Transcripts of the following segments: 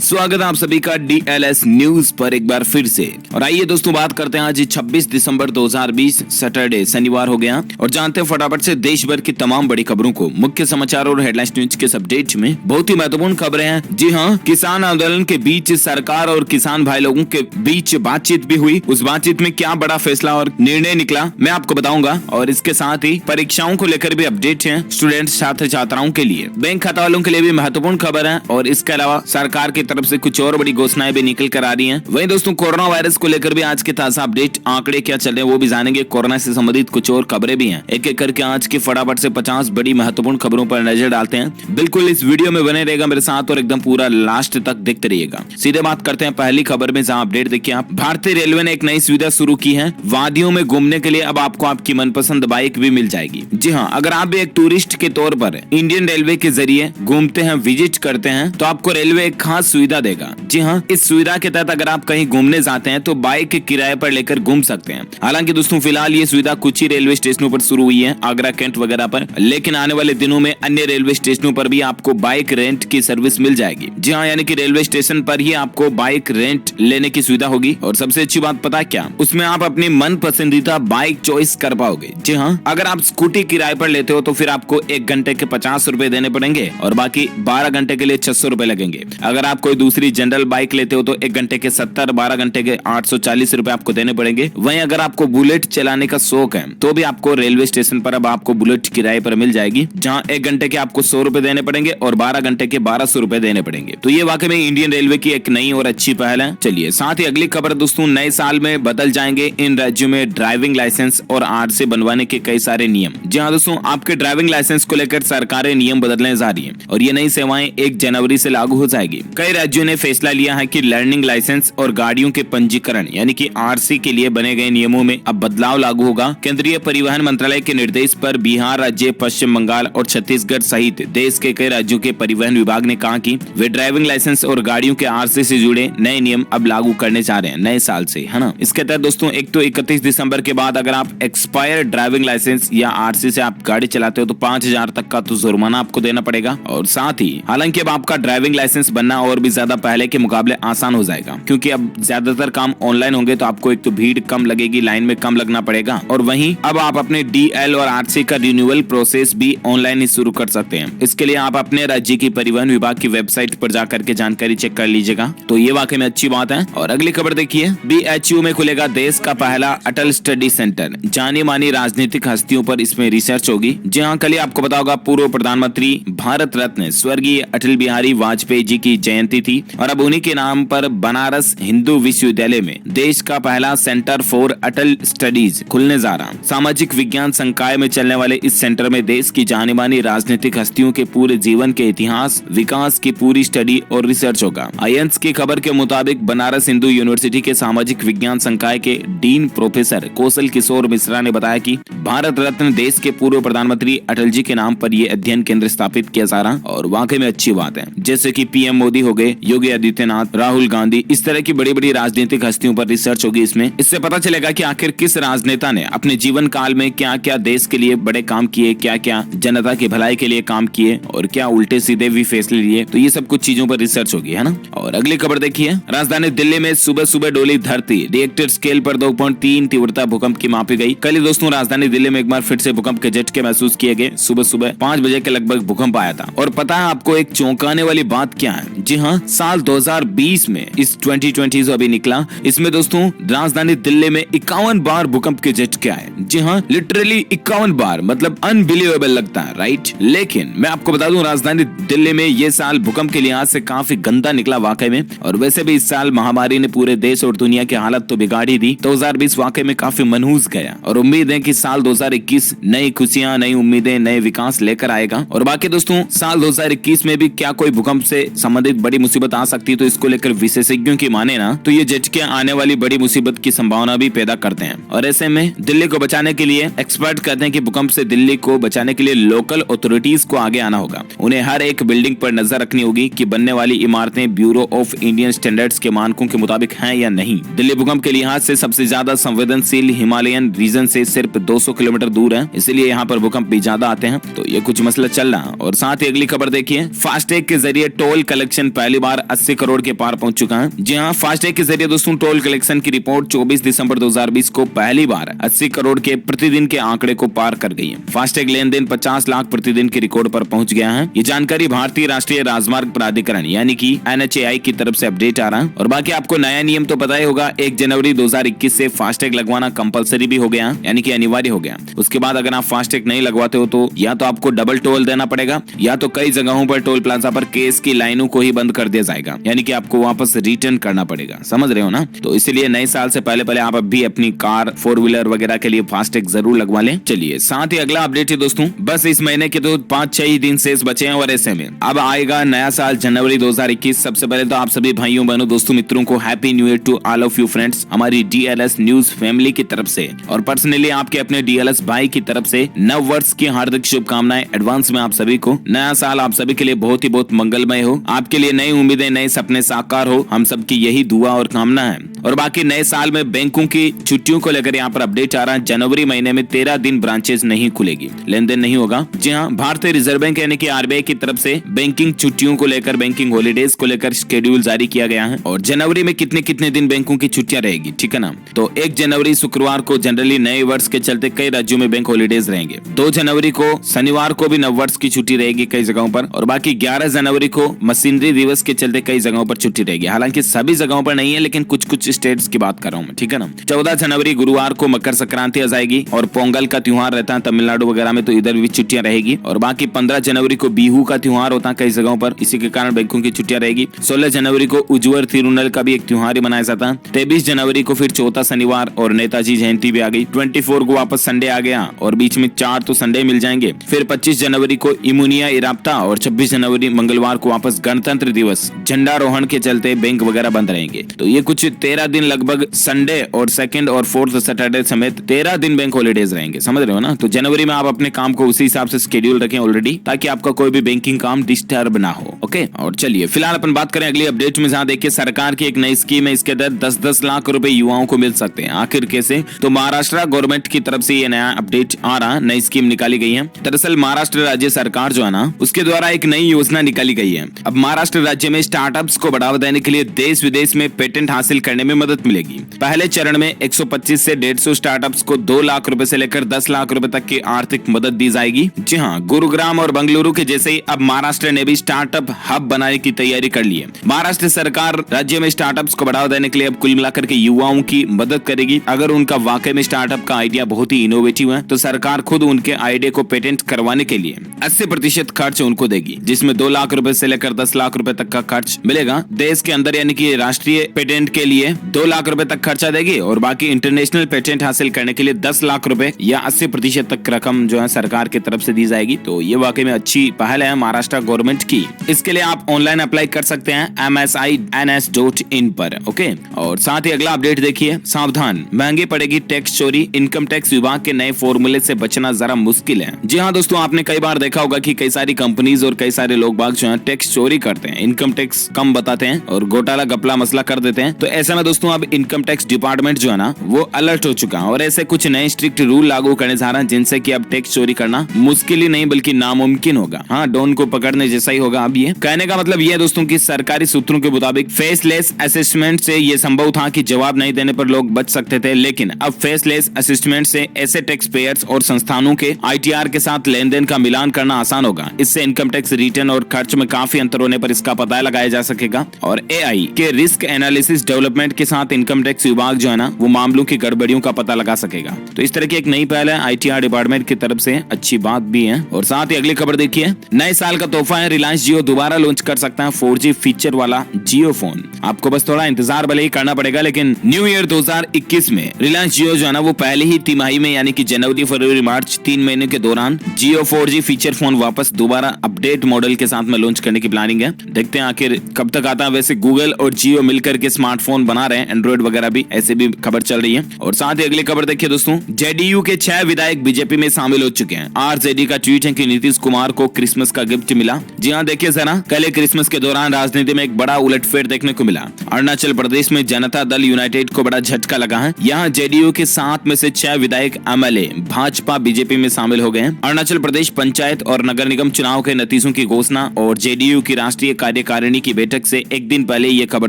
स्वागत है आप सभी का DLS न्यूज पर एक बार फिर से। और आइए दोस्तों बात करते हैं आज 26 दिसंबर 2020 सैटरडे शनिवार हो गया और जानते हैं फटाफट से देश भर की तमाम बड़ी खबरों को। मुख्य समाचार और हेडलाइंस न्यूज के अपडेट में बहुत ही महत्वपूर्ण खबरें हैं। जी हाँ, किसान आंदोलन के बीच सरकार और किसान भाई लोगों के बीच बातचीत भी हुई। उस बातचीत में क्या बड़ा फैसला और निर्णय निकला मैं आपको बताऊंगा। और इसके साथ ही परीक्षाओं को लेकर भी अपडेट है स्टूडेंट छात्र छात्राओं के लिए, बैंक खाता वालों के लिए भी महत्वपूर्ण खबर है। और इसके अलावा सरकार की तरफ से कुछ और बड़ी घोषणाएं भी निकल कर आ रही हैं। वहीं दोस्तों कोरोना वायरस को लेकर भी आज के ताजा अपडेट आंकड़े क्या चल रहे हैं वो भी जानेंगे। कोरोना से संबंधित कुछ और खबरें भी हैं। एक एक करके आज की फटाफट से 50 बड़ी महत्वपूर्ण खबरों पर नजर डालते हैं। बिल्कुल इस वीडियो में बने रहेगा मेरे साथ और एकदम पूरा लास्ट तक देखते रहिएगा। सीधे बात करते हैं पहली खबर में, जहां अपडेट देखिए आप। भारतीय रेलवे ने एक नई सुविधा शुरू की है। वादियों में घूमने के लिए अब आपको आपकी मनपसंद बाइक भी मिल जाएगी। जी हाँ, अगर आप भी एक टूरिस्ट के तौर पर इंडियन रेलवे के जरिए घूमते हैं, विजिट करते हैं, तो आपको रेलवे एक खास सुविधा देगा। जी हाँ, इस सुविधा के तहत अगर आप कहीं घूमने जाते हैं तो बाइक के किराए पर लेकर घूम सकते हैं। हालांकि दोस्तों फिलहाल ये सुविधा कुछ ही रेलवे स्टेशनों पर शुरू हुई है, आगरा, कैंट वगैरह पर, लेकिन आने वाले दिनों में अन्य रेलवे स्टेशनों पर भी आपको बाइक रेंट की सर्विस मिल जाएगी। जी हाँ, यानी कि रेलवे स्टेशन पर ही आपको बाइक रेंट लेने की सुविधा होगी। और सबसे अच्छी बात पता है क्या, उसमें आप अपनी मन पसंदीदा बाइक चॉइस कर पाओगे। जी हाँ, अगर आप स्कूटी किराए पर लेते हो तो फिर आपको 1 घंटे के 50 रुपए देने पड़ेंगे और बाकी 12 घंटे के लिए 600 रुपए लगेंगे। अगर आप कोई दूसरी जनरल बाइक लेते हो तो 1 घंटे के 70, 12 घंटे के 840 रुपए आपको देने पड़ेंगे। वहीं अगर आपको बुलेट चलाने का शौक है तो भी आपको रेलवे स्टेशन पर अब आपको बुलेट किराए पर मिल जाएगी, जहां 1 घंटे के आपको 100 रुपए देने पड़ेंगे और 12 घंटे के 1200 रुपए देने पड़ेंगे। तो ये वाकई में इंडियन रेलवे की एक नई और अच्छी पहल है। चलिए साथ ही अगली खबर दोस्तों, नए साल में बदल जाएंगे इन राज्यों में ड्राइविंग लाइसेंस और आरसी बनवाने के कई सारे नियम। जी हाँ दोस्तों, आपके ड्राइविंग लाइसेंस को लेकर सरकारें नियम बदलने जा रही है और ये नई सेवाएं 1 जनवरी से लागू हो जाएगी। कई राज्यों ने फैसला लिया है कि लर्निंग लाइसेंस और गाड़ियों के पंजीकरण यानी कि आरसी के लिए बने गए नियमों में अब बदलाव लागू होगा। केंद्रीय परिवहन मंत्रालय के निर्देश पर बिहार राज्य, पश्चिम बंगाल और छत्तीसगढ़ सहित देश के कई राज्यों के परिवहन विभाग ने कहा कि वे ड्राइविंग लाइसेंस और गाड़ियों के आरसी से जुड़े नए नियम अब लागू करने जा रहे हैं नए साल से, है ना। इसके तहत दोस्तों एक तो 31 दिसंबर के बाद अगर आप एक्सपायर्ड ड्राइविंग लाइसेंस या आरसी से आप गाड़ी चलाते हो तो 5000 तक का तो जुर्माना आपको देना पड़ेगा। और साथ ही हालांकि अब आपका ड्राइविंग लाइसेंस बनना और भी ज्यादा पहले के मुकाबले आसान हो जाएगा, क्योंकि अब ज्यादातर काम ऑनलाइन होंगे तो आपको एक तो भीड़ कम लगेगी, लाइन में कम लगना पड़ेगा। और वहीं अब आप अपने DL और आरसी का रिन्यूअल प्रोसेस भी ऑनलाइन ही शुरू कर सकते हैं। इसके लिए आप अपने राज्य की परिवहन विभाग की वेबसाइट पर जाकर के जानकारी चेक कर लीजिएगा। तो ये वाकई में अच्छी बात है। और अगली खबर देखिए, BHU में खुलेगा देश का पहला अटल स्टडी सेंटर। जानी मानी राजनीतिक हस्तियों पर इसमें रिसर्च होगी। जी हाँ, कल आपको पता होगा पूर्व प्रधानमंत्री भारत रत्न स्वर्गीय अटल बिहारी वाजपेयी जी की जयंती थी और अब उन्हीं के नाम पर बनारस हिंदू विश्वविद्यालय में देश का पहला सेंटर फॉर अटल स्टडीज खुलने जा रहा। सामाजिक विज्ञान संकाय में चलने वाले इस सेंटर में देश की जानी मानी राजनीतिक हस्तियों के पूरे जीवन के इतिहास, विकास की पूरी स्टडी और रिसर्च होगा। आयंस की खबर के मुताबिक बनारस हिंदू यूनिवर्सिटी के सामाजिक विज्ञान संकाय के डीन प्रोफेसर कौशल किशोर मिश्रा ने बताया कि भारत रत्न देश के पूर्व प्रधानमंत्री अटल जी के नाम पर यह अध्ययन केंद्र स्थापित किया जा रहा और वाकई में अच्छी बात है। जैसे कि PM मोदी हो गए, योगी आदित्यनाथ, राहुल गांधी, इस तरह की बड़ी बड़ी राजनीतिक हस्तियों पर रिसर्च होगी इसमें। इससे पता चलेगा कि आखिर किस राजनेता ने अपने जीवन काल में क्या क्या देश के लिए बड़े काम किए, क्या क्या जनता की भलाई के लिए काम किए और क्या उल्टे सीधे भी फैसले लिए। तो ये सब कुछ चीजों पर रिसर्च होगी, है ना। और अगली खबर देखिए, राजधानी दिल्ली में सुबह सुबह डोली धरती। रिएक्टर स्केल पर 2.3 तीव्रता भूकंप की मापी गई। कल दोस्तों राजधानी दिल्ली में एक बार फिर से भूकंप के झटके महसूस किए गए। सुबह सुबह 5 बजे के लगभग भूकंप आया था। और पता है आपको एक चौंकाने वाली बात क्या है? जी हाँ, साल 2020 में इस 2020 जो अभी निकला, इसमें दोस्तों राजधानी दिल्ली में 51 बार भूकंप के झटके आए। जी हाँ, लिटरली 51 बार, मतलब अनबिलीवेबल लगता है, राइट। लेकिन मैं आपको बता दूं राजधानी दिल्ली में ये साल भूकंप के लिहाज से काफी गंदा निकला वाकई में। और वैसे भी इस साल महामारी ने पूरे देश और दुनिया की हालत तो बिगाड़ ही दी। 2020 वाकई में काफी मनहूस गया और उम्मीद है कि साल 2021 नई खुशियां, नई उम्मीदें, नए विकास लेकर आएगा। और बाकी दोस्तों साल 2021 में भी क्या कोई भूकंप से संबंधित बड़ी मुसीबत आ सकती है, तो इसको लेकर विशेषज्ञों की माने ना तो ये झटके आने वाली बड़ी मुसीबत की संभावना भी पैदा करते हैं। और ऐसे में दिल्ली को बचाने के लिए एक्सपर्ट कहते हैं कि भूकंप से दिल्ली को बचाने के लिए लोकल अथॉरिटीज को आगे आना होगा। उन्हें हर एक बिल्डिंग पर नजर रखनी होगी कि बनने वाली इमारतें ब्यूरो ऑफ इंडियन स्टैंडर्ड्स के मानकों के मुताबिक हैं या नहीं। दिल्ली भूकंप के लिहाज से सबसे ज्यादा संवेदनशील हिमालयन रीजन से सिर्फ 200 किलोमीटर दूर है, इसलिए यहाँ पर भूकंप भी ज्यादा आते हैं। तो ये कुछ मसला चल रहा। और साथ ही अगली खबर देखिए, फास्टैग के जरिए टोल कलेक्शन पहली पहली बार 80 करोड़ के पार पहुंच चुका है। जी हाँ, फास्टैग के जरिए दोस्तों टोल कलेक्शन की रिपोर्ट 24 दिसंबर 2020 को पहली बार 80 करोड़ के प्रतिदिन के आंकड़े को पार कर गई है। फास्टैग लेन देन 50 लाख प्रतिदिन के रिकॉर्ड पर पहुंच गया है। ये जानकारी भारतीय राष्ट्रीय राजमार्ग प्राधिकरण यानी कि NHAI की तरफ से अपडेट आ रहा है। और बाकी आपको नया नियम तो पता ही होगा, 1 जनवरी 2021 से फास्टैग लगवाना कंपलसरी भी हो गया, यानी कि अनिवार्य हो गया। उसके बाद अगर आप फास्टैग नहीं लगवाते हो तो या तो आपको डबल टोल देना पड़ेगा, या तो कई जगहों पर टोल प्लाजा पर केस की लाइनों को ही बंद कर दिया जाएगा, यानी कि आपको वापस रिटर्न करना पड़ेगा। समझ रहे हो ना? तो इसलिए नए साल से पहले आप भी अपनी कार, 4 व्हीलर वगैरह के लिए फास्टैग जरूर लगवा लें। चलिए, साथ ही अगला अपडेट है दोस्तों, बस इस महीने के तो 5-6 ही दिन शेष बचे हैं और ऐसे में अब आएगा नया साल जनवरी 2021। सबसे पहले तो आप सभी भाइयों बहनों दोस्तों मित्रों को happy new year to all of you friends, हमारी DLS न्यूज फैमिली की तरफ से और पर्सनली आपके अपने DLS भाई की तरफ से नव वर्ष की हार्दिक शुभकामनाएं एडवांस में आप सभी को। नया साल आप सभी के लिए बहुत ही बहुत मंगलमय हो, आपके लिए नई उम्मीदें, नए सपने साकार हो, हम सबकी यही दुआ और कामना है। और बाकी नए साल में बैंकों की छुट्टियों को लेकर यहाँ पर अपडेट आ रहा है। जनवरी महीने में 13 दिन ब्रांचेस नहीं खुलेगी, लेन देन नहीं होगा। जी हाँ, भारतीय रिजर्व बैंक यानी कि RBI की तरफ से बैंकिंग छुट्टियों को लेकर, बैंकिंग हॉलीडेज को लेकर शेड्यूल जारी किया गया है। और जनवरी में कितने कितने दिन बैंकों की छुट्टियां रहेगी, ठीक है ना? तो 1 जनवरी शुक्रवार को जनरली नए वर्ष के चलते कई राज्यों में बैंक हॉलीडेज रहेंगे। 2 जनवरी को शनिवार को भी नव वर्ष की छुट्टी रहेगी कई जगहों पर। और बाकी 11 जनवरी को मशीनरी दिवस के चलते कई जगहों पर छुट्टी रहेगी, हालांकि सभी जगहों पर नहीं है, लेकिन कुछ कुछ स्टेट्स की बात कर रहा हूँ मैं, ठीक है ना? 14 जनवरी गुरुवार को मकर संक्रांति आ जाएगी और पोंगल का त्योहार रहता है तमिलनाडु वगैरह में, तो इधर भी छुट्टियां रहेगी। और बाकी 15 जनवरी को बिहू का त्योहार होता है कई जगहों पर, इसी के कारण बैंकों की छुट्टियां रहेगी। 16 जनवरी को उज्जवर तिरुनल का भी एक त्योहार मनाया जाता है। 23 जनवरी को फिर चौथा शनिवार और नेताजी जयंती भी आ गई। 24 को वापस संडे आ गया और बीच में 4 तो संडे मिल जाएंगे। फिर 25 जनवरी को इमुनिया इराप्ता और 26 जनवरी मंगलवार को वापस गणतंत्र दिवस, झंडारोहण के चलते बैंक वगैरह बंद रहेंगे। तो ये कुछ 13 दिन लगभग संडे और 2nd और 4th सैटरडे समेत 13 दिन बैंक हॉलीडेज रहेंगे। समझ रहे हो ना? तो जनवरी में आप अपने काम को उसी हिसाब से शेड्यूल रखें ऑलरेडी, ताकि आपका कोई भी बैंकिंग काम डिस्टर्ब ना हो। ओके, और चलिए फिलहाल अपन बात करें अगली अपडेट में, जहां देखिए सरकार की एक नई स्कीम है। इसके तहत 10-10 लाख रुपए युवाओं को मिल सकते हैं। आखिर कैसे? तो महाराष्ट्र गवर्नमेंट की तरफ से ये नया अपडेट आ रहा, नई स्कीम निकाली गई है। दरअसल महाराष्ट्र राज्य सरकार जो है ना, उसके द्वारा एक नई योजना निकाली गई है। अब महाराष्ट्र राज्य में स्टार्टअप्स को बढ़ावा देने के लिए देश विदेश में पेटेंट हासिल करने में मदद मिलेगी। पहले चरण में 125 से 150 स्टार्टअप्स को 2 लाख रुपए से लेकर 10 लाख रुपए तक की आर्थिक मदद दी जाएगी। जी हाँ, गुरुग्राम और बेंगलुरु के जैसे ही अब महाराष्ट्र ने भी स्टार्टअप हब बनाने की तैयारी कर ली है। महाराष्ट्र सरकार राज्य में स्टार्टअप्स को बढ़ावा देने के लिए अब कुल मिलाकर के युवाओं की मदद करेगी। अगर उनका वाकई में स्टार्टअप का आइडिया बहुत ही इनोवेटिव है तो सरकार खुद उनके आइडिया को पेटेंट करवाने के लिए 80% खर्च उनको देगी, जिसमें 2 लाख रुपए से लेकर 10 लाख रुपए तक का खर्च मिलेगा देश के अंदर, यानी कि राष्ट्रीय पेटेंट के लिए 2 लाख रुपए तक खर्चा देगी और बाकी इंटरनेशनल पेटेंट हासिल करने के लिए 10 लाख रुपए या 80% तक रकम जो है सरकार की तरफ से दी जाएगी। तो ये वाकई में अच्छी पहल है महाराष्ट्र गवर्नमेंट की। इसके लिए आप ऑनलाइन अप्लाई कर सकते हैं msins.in पर। ओके, और साथ ही अगला अपडेट देखिए, सावधान महंगी पड़ेगी टैक्स चोरी, इनकम टैक्स विभाग के नए फॉर्मूले से बचना जरा मुश्किल है। जी हाँ दोस्तों, आपने कई बार देखा होगा कि कई सारी कंपनीज और कई सारे लोग बाग जो है टैक्स चोरी करते हैं, इनकम टैक्स कम बताते हैं और घोटाला गपला मसला कर देते हैं। तो ऐसे में दोस्तों अब इनकम टैक्स डिपार्टमेंट जो है ना वो अलर्ट हो चुका है और ऐसे कुछ नए स्ट्रिक्ट रूल लागू करने जा रहा है, जिनसे कि अब टैक्स चोरी करना मुश्किल ही नहीं बल्कि नामुमकिन होगा। हाँ, डॉन को पकड़ने जैसा ही होगा। अब ये कहने का मतलब ये दोस्तों की सरकारी सूत्रों के मुताबिक फेसलेस असेसमेंट से ये संभव था कि जवाब नहीं देने पर लोग बच सकते थे, लेकिन अब फेसलेस असेसमेंट से ऐसे टैक्स पेयर्स और संस्थानों के ITR के साथ लेन देन का मिलान करना आसान होगा। इससे इनकम टैक्स रिटर्न और खर्च में काफी अंतर होने पर इसका पता लगाया जा सकेगा और AI के रिस्क एनालिसिस डेवलपमेंट के साथ इनकम टैक्स विभाग जो है ना वो मामलों की गड़बड़ियों का पता लगा सकेगा। तो इस तरह की एक नई पहल है ITR डिपार्टमेंट की तरफ से, अच्छी बात भी है। और साथ ही अगली खबर देखिए, नए साल का तोहफा है, रिलायंस जियो दोबारा लॉन्च कर सकता है 4G फीचर वाला जियो फोन। आपको बस थोड़ा इंतजार भले ही करना पड़ेगा, लेकिन न्यू ईयर 2021 में रिलायंस जियो जो है ना वो पहले ही तिमाही में यानी कि जनवरी, फरवरी, मार्च 3 महीने के दौरान जियो 4G फीचर फोन वापस दोबारा अपडेट मॉडल के साथ में लॉन्च करने की प्लानिंग है। देखते हैं आखिर कब तक आता है। वैसे गूगल और जियो मिलकर के स्मार्टफोन बना रहे हैं, एंड्रॉइड वगैरह भी, ऐसे भी खबर चल रही है। और साथ ही अगली खबर देखिए दोस्तों, JDU के 6 विधायक बीजेपी में शामिल हो चुके हैं। RJD का ट्वीट है कि नीतीश कुमार को क्रिसमस का गिफ्ट मिला। जी हाँ, देखिए जरा, कल क्रिसमस के दौरान राजनीति में एक बड़ा उलटफेर देखने को मिला। अरुणाचल प्रदेश में जनता दल यूनाइटेड को बड़ा झटका लगा है। यहाँ JDU के 7 में से 6 विधायक MLA भाजपा बीजेपी में शामिल हो गए हैं। अरुणाचल प्रदेश पंचायत और नगर निगम चुनाव के नतीजों की घोषणा और JDU की राष्ट्रीय कार्यकारिणी की बैठक से एक दिन पहले ये खबर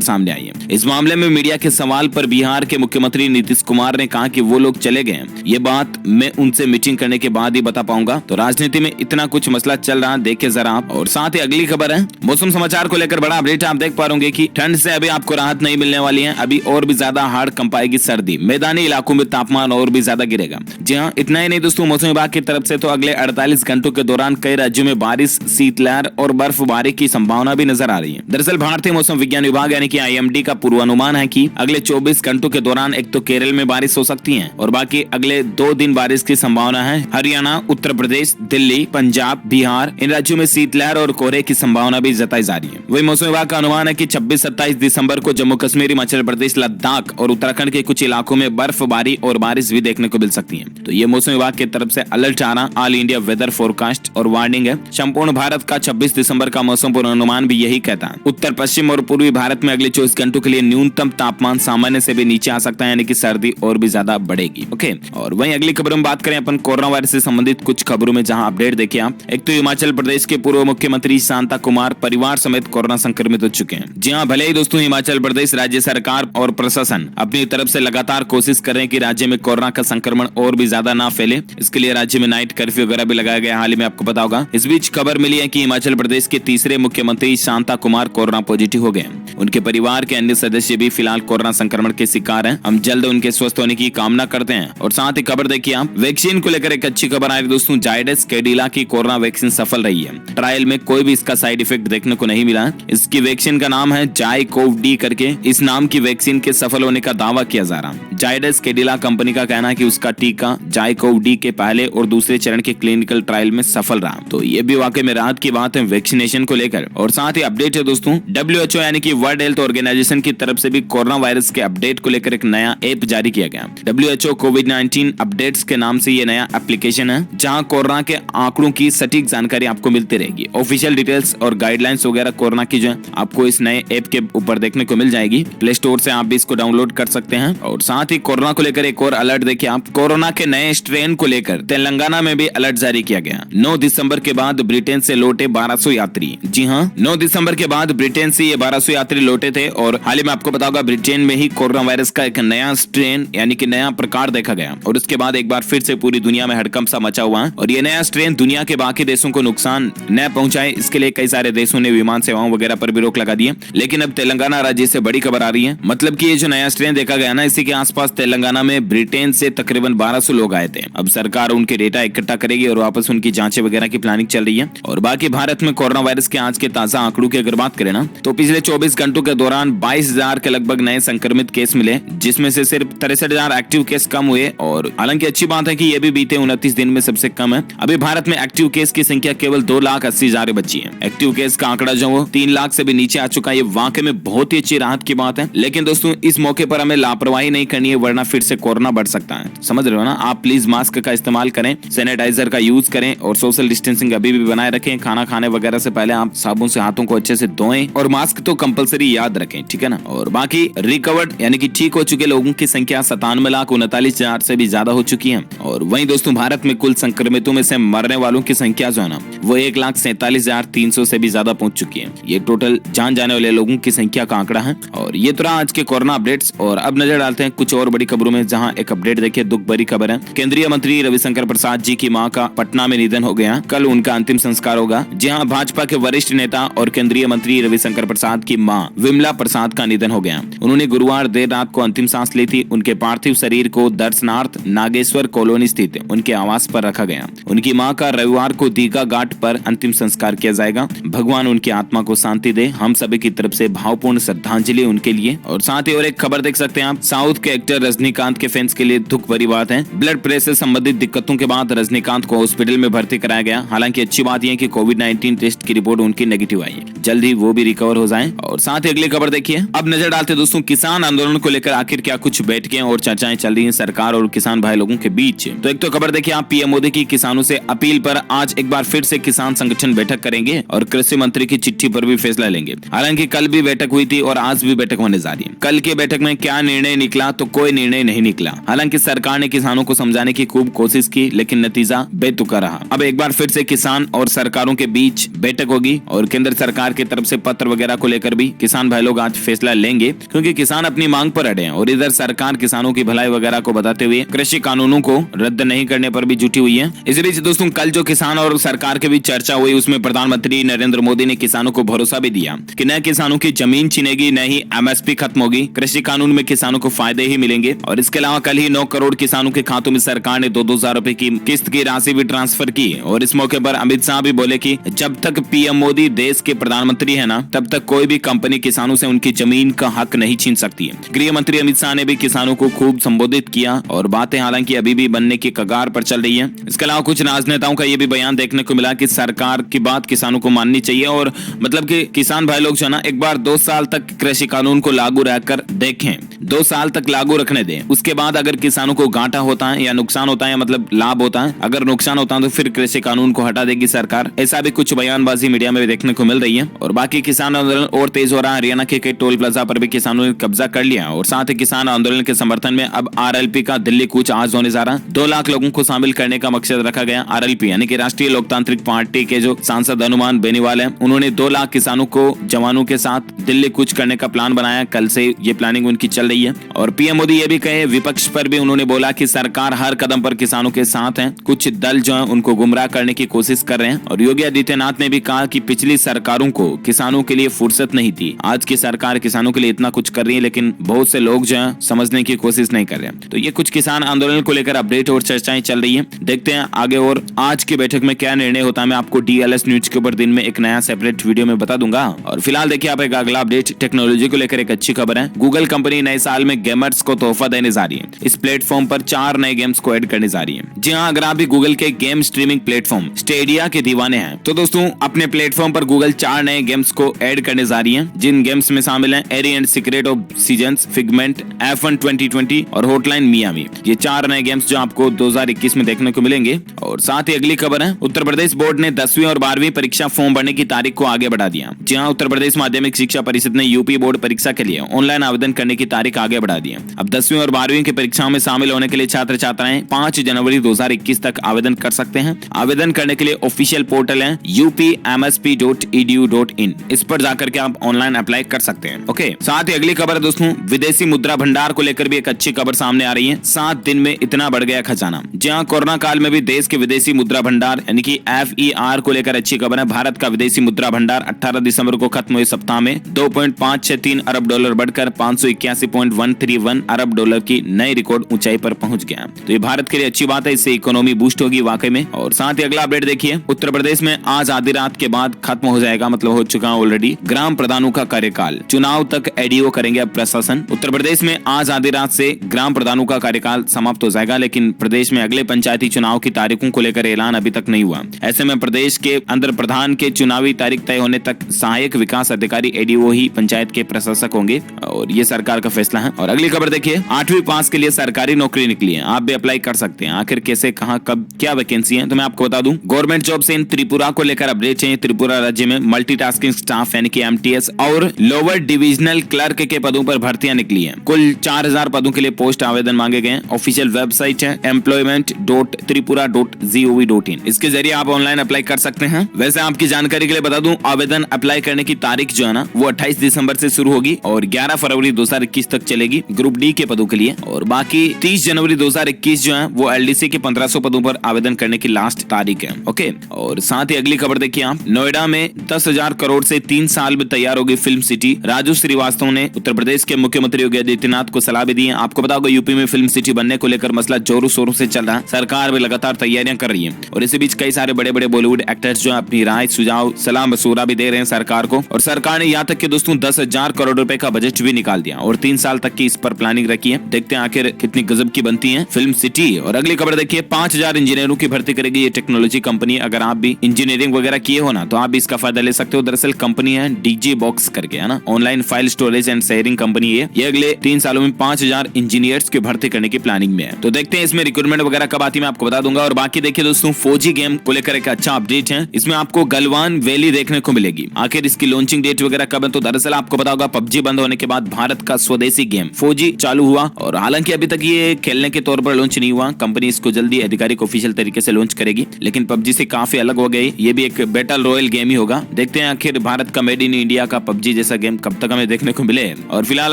सामने आई है। इस मामले में मीडिया के सवाल पर बिहार के मुख्यमंत्री नीतीश कुमार ने कहा कि वो लोग चले गए, ये बात मैं उनसे मीटिंग करने के बाद ही बता पाऊंगा। तो राजनीति में इतना कुछ मसला चल रहा, देखिए जरा आप। और साथ ही अगली खबर है मौसम समाचार को लेकर बड़ा अपडेट। आप देख पा रहे कि ठंड से अभी आपको राहत नहीं मिलने वाली है, अभी और भी ज्यादा हार्ड कंपाएगी सर्दी, मैदानी इलाकों में तापमान और भी ज्यादा गिरेगा। जी हाँ, इतना ही नहीं दोस्तों, मौसम विभाग की तरफ से तो अगले 48 घंटों के दौरान कई राज्यों में बारिश, शीतलहर और बर्फबारी की संभावना भी नजर आ रही है। दरअसल भारतीय मौसम विज्ञान विभाग यानी कि IMD का पूर्वानुमान है कि अगले 24 घंटों के दौरान एक तो केरल में बारिश हो सकती है और बाकी अगले 2 दिन बारिश की संभावना है। हरियाणा, उत्तर प्रदेश, दिल्ली, पंजाब, बिहार, इन राज्यों में शीतलहर और कोहरे की संभावना भी जताई जा रही है। वही मौसम विभाग का अनुमान है कि 26-27 दिसंबर को जम्मू कश्मीर, हिमाचल प्रदेश, लद्दाख और उत्तराखंड के कुछ इलाकों में बर्फबारी और बारिश भी देखने को मिल सकती है। तो ये मौसम विभाग की तरफ से अलर्ट आ रहा, ऑल इंडिया वेदर फोरकास्ट और वार्निंग है। संपूर्ण भारत का 26 दिसंबर का मौसम पूर्वानुमान भी यही कहता है। उत्तर पश्चिम और पूर्वी भारत में अगले 24 घंटों के लिए न्यूनतम तापमान सामान्य से भी नीचे आ सकता है, यानी कि सर्दी और भी ज्यादा बढ़ेगी। ओके, और वहीं अगली खबरों में बात करें अपन कोरोना वायरस से संबंधित कुछ खबरों में, जहां अपडेट देखिए आप। एक तो हिमाचल प्रदेश के पूर्व मुख्यमंत्री शांता कुमार परिवार समेत कोरोना संक्रमित हो चुके हैं। जी हां, भले ही दोस्तों हिमाचल प्रदेश राज्य सरकार और प्रशासन अपनी तरफ से लगातार कोशिश कर रहे हैं कि राज्य में कोरोना का संक्रमण और भी ज्यादा ना फैले, इसके लिए राज्य में नाइट कर्फ्यू वगैरह भी लगाया गया, हाल ही में आपको पता होगा। इस बीच खबर मिली है कि हिमाचल प्रदेश के तीसरे मुख्यमंत्री शांता कुमार कोरोना पॉजिटिव हो गए। उनके परिवार के अन्य सदस्य भी फिलहाल कोरोना संक्रमण के शिकार हैं। हम जल्द उनके स्वस्थ होने की कामना करते हैं। और साथ ही खबर देखिए आप, वैक्सीन को लेकर एक अच्छी खबर आ रही दोस्तों। जायडस कैडिला की कोरोना वैक्सीन सफल रही है। ट्रायल में कोई भी इसका साइड इफेक्ट देखने को नहीं मिला। इसकी वैक्सीन का नाम है जाइकोव-डी करके। इस नाम की वैक्सीन के सफल होने का दावा किया जा रहा है। जायडस कैडिला कंपनी का कहना है कि उसका टीका जाइकोव-डी के पहले और दूसरे चरण के क्लिनिकल ट्रायल में सफल रहा। तो ये भी वाकई में राहत की बात है वैक्सीनेशन को लेकर। और साथ ही अपडेट है दोस्तों, WHO यानी कि वर्ल्ड हेल्थ ऑर्गेनाइजेशन की तरफ से भी कोरोना वायरस के अपडेट को लेकर एक नया ऐप जारी किया गया। WHO कोविड-19 अपडेट्स के नाम से ये नया एप्लीकेशन है, जहां कोरोना के आंकड़ों की सटीक जानकारी आपको मिलती रहेगी। ऑफिशियल डिटेल्स और गाइडलाइंस वगैरह कोरोना की जो है आपको इस नए ऐप के ऊपर देखने को मिल जाएगी। प्ले स्टोर से आप भी इसको डाउनलोड कर सकते हैं। और साथ ही कोरोना को लेकर एक और अलर्ट देखिए आप। कोरोना के नए स्ट्रेन को लेकर तेलंगाना में भी अलर्ट जारी किया गया। 9 दिसंबर के बाद ब्रिटेन से लौटे 1200 यात्री। जी हाँ, 9 दिसंबर के बाद ब्रिटेन से ये 1200 यात्री लौटे थे। और हाल ही में आपको पता होगा ब्रिटेन में ही कोरोना वायरस का एक नया स्ट्रेन यानी कि नया प्रकार देखा गया। और उसके बाद एक बार फिर से पूरी दुनिया में हड़कंप सा मचा हुआ है। और ये नया स्ट्रेन दुनिया के बाकी देशों को नुकसान न पहुंचाए, इसके लिए कई सारे देशों ने विमान सेवाओं वगैरह पर भी रोक लगा दी है। लेकिन अब तेलंगाना राज्य से बड़ी खबर आ रही है। मतलब कि ये जो नया स्ट्रेन देखा गया ना, इसी के आसपास तेलंगाना में ब्रिटेन से तकरीबन 1200 लोग आए थे। अब सरकार उनके डेटा इकट्ठा करेगी और वापस उनकी जांचें वगैरह की प्लानिंग चल रही है। और बाकी भारत में कोरोना वायरस के आज के ताजा आंकड़ों की अगर बात करें ना, तो पिछले 24 घंटों के दौरान 22,000 के लगभग नए संक्रमित केस मिले, जिसमें से सिर्फ 63,000 एक्टिव केस कम हुए। और हालांकि अच्छी बात है कि ये भी बीते 29 दिन में सबसे कम है। अभी भारत में एक्टिव केस की संख्या केवल 2,80,000 बची है। एक्टिव केस का आंकड़ा जो 3 लाख से भी नीचे आ चुका है। ये वाकई में बहुत ही अच्छी राहत की बात है। लेकिन दोस्तों इस मौके पर हमें लापरवाही नहीं करनी है, वरना फिर से कोरोना बढ़ सकता है। समझ रहे हो ना आप? प्लीज मास्क का इस्तेमाल करें, सैनिटाइजर का यूज करें और सोशल डिस्टेंसिंग अभी भी बनाए रखें। खाना खाने वगैरह से पहले आप साबुन से हाथों को अच्छे से धोएं और मास्क तो कंपलसरी याद रखें, ठीक है ना। और बाकी रिकवर्ड यानी कि ठीक हो चुके लोगों की संख्या 97,39,000 से भी ज्यादा हो चुकी है। और वहीं दोस्तों भारत में कुल संक्रमितों में से मरने वालों की संख्या जो है ना, वो 1,47,300 से भी ज्यादा पहुंच चुकी है। ये टोटल जान जाने वाले लोगों की संख्या का आंकड़ा है। और ये तो रहा आज के कोरोना अपडेट्स। और अब नजर डालते हैं कुछ और बड़ी खबरों में, जहां एक अपडेट देखिए, दुख भरी खबर है। केंद्रीय मंत्री रविशंकर प्रसाद जी की मां का पटना में निधन हो गया। कल उनका अंतिम संस्कार होगा। जी हां, भाजपा के वरिष्ठ नेता और केंद्रीय मंत्री रविशंकर प्रसाद की मां विमला प्रसाद का निधन हो गया। उन्होंने गुरुवार देर रात को अंतिम सांस ली थी। उनके पार्थिव शरीर को दर्शनार्थ नागेश्वर कॉलोनी स्थित उनके आवास पर रखा गया। उनकी मां का रविवार को दीघा घाट पर अंतिम संस्कार किया जाएगा। भगवान उनकी आत्मा को शांति दे। हम सभी की तरफ से भावपूर्ण श्रद्धांजलि उनके लिए। और साथ ही और एक खबर देख सकते हैं आप, साउथ के एक्टर रजनीकांत के फैंस के लिए दुख भरी बात है। ब्लड प्रेशर संबंधित दिक्कतों के बाद रजनीकांत को हॉस्पिटल में भर्ती कराया गया। हालांकि अच्छी बात यह है कि कोविड-19 टेस्ट की रिपोर्ट उनकी नेगेटिव आई है। जल्द ही वो भी रिकवर हो जाएं। और साथ ही अगली खबर देखिए, अब नजर डालते दोस्तों किसान आंदोलन को लेकर आखिर क्या कुछ बैठकें और चर्चाएं चल रही हैं सरकार और किसान भाई लोगों के बीच। तो एक तो खबर देखिए आप, पीएम मोदी की किसानों से अपील पर आज एक बार फिर से किसान संगठन बैठक करेंगे और कृषि मंत्री की चिट्ठी पर भी फैसला लेंगे। हालांकि कल भी बैठक हुई थी और आज भी बैठक होने जा रही है। कल की बैठक में क्या निर्णय निकला, तो कोई निर्णय नहीं निकला। हालांकि सरकार ने किसानों को समझाने की खूब कोशिश की, लेकिन नतीजा बेतुका रहा। अब एक बार फिर से किसान और सरकारों के बीच बैठक होगी और केंद्र सरकार सरकार की तरफ से पत्र वगैरह को लेकर भी किसान भाई लोग आज फैसला लेंगे, क्योंकि किसान अपनी मांग पर अड़े हैं और इधर सरकार किसानों की भलाई वगैरह को बताते हुए कृषि कानूनों को रद्द नहीं करने पर भी जुटी हुई है। इस बीच दोस्तों कल जो किसान और सरकार के बीच चर्चा हुई उसमें प्रधानमंत्री नरेंद्र मोदी ने किसानों को भरोसा भी दिया कि न किसानों की जमीन छीनेगी, न ही एमएसपी खत्म होगी, कृषि कानून में किसानों को फायदे ही मिलेंगे। और इसके अलावा कल ही 9 करोड़ किसानों के खातों में सरकार ने 2-2 हजार रुपए की किस्त की राशि भी ट्रांसफर की। और इस मौके पर अमित शाह भी बोले कि जब तक पीएम मोदी देश के प्रधानमंत्री है ना, तब तक कोई भी कंपनी किसानों से उनकी जमीन का हक नहीं छीन सकती है। गृह मंत्री अमित शाह ने भी किसानों को खूब संबोधित किया और बातें हालांकि अभी भी बनने की कगार पर चल रही है। इसके अलावा कुछ राजनेताओं का यह भी बयान देखने को मिला कि सरकार की बात किसानों को माननी चाहिए और मतलब कि किसान भाई लोग जो ना एक बार 2 साल तक कृषि कानून को लागू रहकर देखें, 2 साल तक लागू रखने दें। उसके बाद अगर किसानों को घाटा होता है या नुकसान होता है या मतलब लाभ होता है, अगर नुकसान होता है तो फिर कृषि कानून को हटा देगी सरकार। ऐसा भी कुछ बयानबाजी मीडिया में देखने को मिल रही है। और बाकी किसान आंदोलन और तेज हो रहा है। हरियाणा के टोल प्लाजा पर भी किसानों ने कब्जा कर लिया और साथ ही किसान आंदोलन के समर्थन में अब आरएलपी का दिल्ली कूच आज होने जा रहा है। 2 लाख लोगों को शामिल करने का मकसद रखा गया। आरएलपी यानी कि राष्ट्रीय लोकतांत्रिक पार्टी के जो सांसद हनुमान बेनीवाल है, उन्होंने 2 लाख किसानों को जवानों के साथ दिल्ली कूच करने का प्लान बनाया। कल से ये प्लानिंग उनकी चल रही है। और पीएम मोदी ये भी कहे, विपक्ष पर भी उन्होंने बोला कि सरकार हर कदम पर किसानों के साथ है, कुछ दल जो है उनको गुमराह करने की कोशिश कर रहे हैं। और योगी आदित्यनाथ ने भी कहा कि पिछली सरकारों को किसानों के लिए फुर्सत नहीं थी, आज की सरकार किसानों के लिए इतना कुछ कर रही है, लेकिन बहुत से लोग जो है समझने की कोशिश नहीं कर रहे हैं। तो ये कुछ किसान आंदोलन को लेकर अपडेट और चर्चाएं चल रही है। देखते हैं आगे और आज की बैठक में क्या निर्णय होता है। मैं आपको डीएलएस न्यूज के ऊपर दिन में एक नया सेपरेट वीडियो में बता दूंगा। और फिलहाल देखिए आप एक अगला अपडेट टेक्नोलॉजी को लेकर एक अच्छी खबर है। गूगल कंपनी नए साल में गेमर्स को तोहफा देने जा रही है। इस प्लेटफॉर्म पर 4 नए गेम्स को ऐड करने जा रही है। जी हाँ, अगर आप भी गूगल के गेम स्ट्रीमिंग प्लेटफॉर्म स्टेडिया के दीवाने हैं तो दोस्तों अपने प्लेटफॉर्म पर गूगल 4 नए गेम्स को ऐड करने जा रही है, जिन गेम्स में शामिल हैं Ary and secret of seasons, figment, F1 2020 और हॉटलाइन मियामी। ये 4 नए गेम्स जो आपको 2021 में देखने को मिलेंगे। और साथ ही अगली खबर है, उत्तर प्रदेश बोर्ड ने 10वीं और 12वीं परीक्षा फॉर्म भरने की तारीख को आगे बढ़ा दिया। जी हाँ, उत्तर प्रदेश माध्यमिक शिक्षा परिषद ने यूपी बोर्ड परीक्षा के लिए ऑनलाइन आवेदन करने की तारीख आगे बढ़ा दी है। अब 10वीं और 12वीं की परीक्षाओं में शामिल होने के लिए छात्र छात्राएं 5 जनवरी 2021 तक आवेदन कर सकते हैं। आवेदन करने के लिए ऑफिशियल पोर्टल है upmsp.edu.in, इस पर जाकर के आप ऑनलाइन अप्लाई कर सकते हैं। ओके, साथ ही अगली खबर दोस्तों, विदेशी मुद्रा भंडार को लेकर भी एक अच्छी खबर सामने आ रही है। 7 दिन में इतना बढ़ गया खजाना। जहां कोरोना काल में भी देश के विदेशी मुद्रा भंडार यानी कि FER को लेकर अच्छी खबर है। भारत का विदेशी मुद्रा भंडार 18 दिसंबर को खत्म हुए सप्ताह में $2.563 अरब बढ़कर $581.131 अरब की नई रिकॉर्ड ऊंचाई पर पहुंच गया। तो ये भारत के लिए अच्छी बात है, इससे इकोनॉमी बूस्ट होगी वाकई में। और साथ ही अगला अपडेट देखिए, उत्तर प्रदेश में आज आधी रात के बाद खत्म हो जाएगा, मतलब हो चुका है ऑलरेडी, ग्राम प्रधानों का कार्यकाल। चुनाव तक एडीओ करेंगे अब प्रशासन। उत्तर प्रदेश में आज आधी रात से ग्राम प्रधानों का कार्यकाल समाप्त हो जाएगा, लेकिन प्रदेश में अगले पंचायती चुनाव की तारीखों को लेकर ऐलान अभी तक नहीं हुआ। ऐसे में प्रदेश के अंदर प्रधान के चुनावी तारीख तय होने तक सहायक विकास अधिकारी एडीओ ही पंचायत के प्रशासक होंगे और ये सरकार का फैसला है। और अगली खबर देखिए, 8वीं पास के लिए सरकारी नौकरी निकली है, आप भी अप्लाई कर सकते हैं। आखिर कैसे, कहां, कब, क्या वैकेंसी है, तो मैं आपको बता दूं। गवर्नमेंट जॉब से इन त्रिपुरा को लेकर अपडेट चाहिए। त्रिपुरा राज्य में मल्टीटास्किंग स्टाफ यानी कि MTS और लोअर डिविजनल क्लर्क के पदों पर भर्तियां निकली हैं। कुल 4000 पदों के लिए पोस्ट आवेदन मांगे गए हैं। ऑफिशियल वेबसाइट है employment.tripura.gov.in, इसके जरिए आप ऑनलाइन अप्लाई कर सकते हैं। वैसे आपकी जानकारी के लिए बता दूं, आवेदन अप्लाई करने की तारीख जो है ना वो 28 दिसंबर से शुरू होगी और 11 फरवरी 2021 तक चलेगी ग्रुप डी के पदों के लिए। और बाकी 30 जनवरी 2021 जो है वो LDC के 1500 पदों पर आवेदन करने की लास्ट तारीख है। ओके, और साथ ही अगली खबर देखिए आप, नोएडा में 10,000 करोड़ से 3 साल में तैयार होगी फिल्म सिटी। राजू श्रीवास्तव ने उत्तर प्रदेश के मुख्यमंत्री योगी आदित्यनाथ को सलाह भी दी है। आपको पता होगा यूपी में फिल्म सिटी बनने को लेकर मसला जोरों शोरों से चल रहा है। सरकार भी लगातार तैयारियां कर रही है और इसी बीच कई सारे बड़े बड़े बॉलीवुड एक्टर्स जो अपनी राय, सुझाव, सलाह मशूरा भी दे रहे हैं सरकार को। और सरकार ने यहाँ तक कि दोस्तों 10,000 करोड़ रुपए का बजट भी निकाल दिया और 3 साल तक की इस पर प्लानिंग रखी है। देखते हैं आखिर कितनी गजब की बनती है फिल्म सिटी। और अगली खबर देखिए, 5000 इंजीनियरों की भर्ती करेगी ये टेक्नोलॉजी कंपनी। अगर आप भी इंजीनियरिंग वगैरह किए हो ना तो आप भी इसका फायदा ले सकते हो। दरअसल कंपनी है डीजी बॉक्स करके, है ना, online file storage and sharing company है। ये अगले 3 सालों में 5000 इंजीनियर्स की भर्ती करने की प्लानिंग में है। तो देखते हैं इसमें रिक्रूटमेंट वगैरह कब आती है, मैं आपको बता दूंगा। और बाकी देखिए दोस्तों, फौजी गेम को लेकर एक अच्छा अपडेट है। इसमें आपको गलवान वैली देखने को मिलेगी। आखिर इसकी लॉन्चिंग डेट वगैरह कब है, तो दरअसल आपको पता होगा PUBG बंद होने के बाद भारत का स्वदेशी गेम फौजी चालू हुआ। और हालांकि अभी तक ये खेलने के तौर पर लॉन्च नहीं हुआ, कंपनी इसको जल्दी आधिकारिक ऑफिशियल तरीके से लॉन्च करेगी, लेकिन PUBG से काफी अलग हो गई। ये भी एक बैटल रॉयल गेम ही होगा। देखते हैं आखिर भारत का मेड इन इंडिया का पबजी जैसा गेम कब तक हमें देखने को मिले। और फिलहाल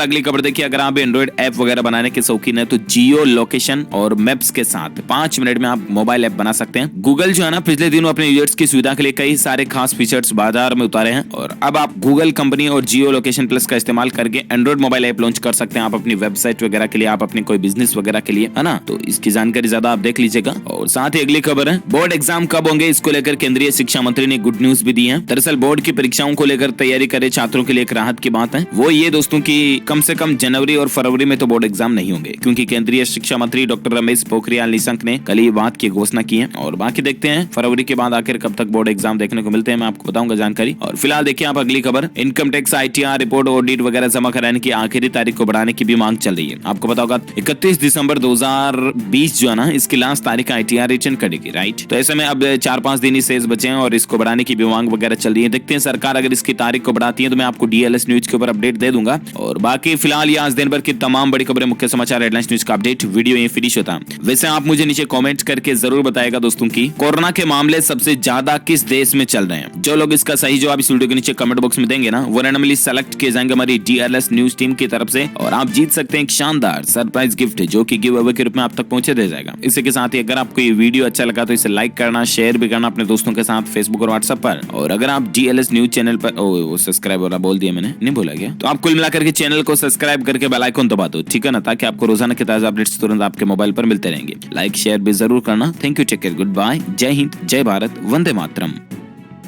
अगली खबर देखिए, अगर आप एंड्रॉइड ऐप वगैरह बनाने के शौकीन है तो जियो लोकेशन और मैप्स के साथ 5 मिनट में आप मोबाइल ऐप बना सकते हैं। गूगल जो है ना, पिछले दिनों अपने यूजर्स की सुविधा के लिए कई सारे खास फीचर्स बाजार में उतारे हैं और अब आप गूगल कंपनी और जियो लोकेशन प्लस का इस्तेमाल करके एंड्रॉइड मोबाइल ऐप लॉन्च कर सकते हैं। आप अपनी वेबसाइट वगैरह के लिए, आप अपनी कोई बिजनेस वगैरह के लिए, है ना। तो इसकी जानकारी ज्यादा आप देख लीजिएगा। और साथ ही अगली खबर है, बोर्ड एग्जाम कब होंगे, इसको लेकर केंद्रीय शिक्षा मंत्री ने गुड न्यूज भी दी है। दरअसल बोर्ड की परीक्षाओं को लेकर तैयारी करे छात्रों के लिए एक राहत की बात है। वो ये दोस्तों की कम से कम जनवरी और फरवरी में तो बोर्ड एग्जाम नहीं होंगे, क्योंकि केंद्रीय शिक्षा मंत्री डॉक्टर रमेश पोखरियाल निशंक ने कल ये बात की घोषणा की है। और बाकी देखते हैं फरवरी के बाद आखिर कब तक बोर्ड एग्जाम देखने को मिलते हैं, मैं आपको बताऊंगा जानकारी। और फिलहाल देखिए आप अगली खबर, income tax ITR report audit वगैरह जमा कराने की आखिरी तारीख को बढ़ाने की भी मांग चल रही है। आपको पता होगा 31 दिसंबर 2020 जो है ना, इसकी लास्ट तारीख ITR रिटर्न करेगी, राइट। तो ऐसे में अब 4-5 दिन ही शेष बचे हैं और इसको बढ़ाने की भी मांग वगैरह चल रही है। देखते हैं सरकार अगर इसकी तारीख को बढ़ाती है तो मैं आपको DLS न्यूज के ऊपर अपडेट दे दूंगा। और बाकी फिलहाल ये आज दिन भर की तमाम बड़ी खबरें, मुख्य समाचार, हेडलाइंस न्यूज का अपडेट वीडियो ये फिनिश होता है। वैसे आप मुझे नीचे कमेंट करके जरूर बताएगा दोस्तों की कोरोना के मामले सबसे ज्यादा किस देश में चल रहे हैं। जो लोग इसका सही जवाब इस वीडियो के नीचे कमेंट बॉक्स में देंगे ना, वो रैंडमली सेलेक्ट किए जाएंगे हमारी DLS न्यूज टीम की तरफ से और आप जीत सकते हैं एक शानदार सरप्राइज गिफ्ट जो कि गिव अवे के रूप में आप तक पहुंचे दे जाएगा। इसी के साथ ही अगर आपको ये वीडियो अच्छा लगा तो इसे लाइक करना, शेयर भी करना अपने दोस्तों के साथ फेसबुक और व्हाट्सएप पर। और अगर आप DLS न्यूज चैनल पर सब्सक्राइब वाला बोल दिया मैंने, नहीं बोला गया, तो आप कुल मिलाकर के चैनल को सब्सक्राइब करके बेल आइकन दबा दो, ठीक है ना, ताकि आपको रोजाना के ताजा अपडेट्स तुरंत आपके मोबाइल पर मिलते रहेंगे। लाइक शेयर भी जरूर करना। Thank you, take care, goodbye, जय हिंद, जय भारत, वंदे मातरम।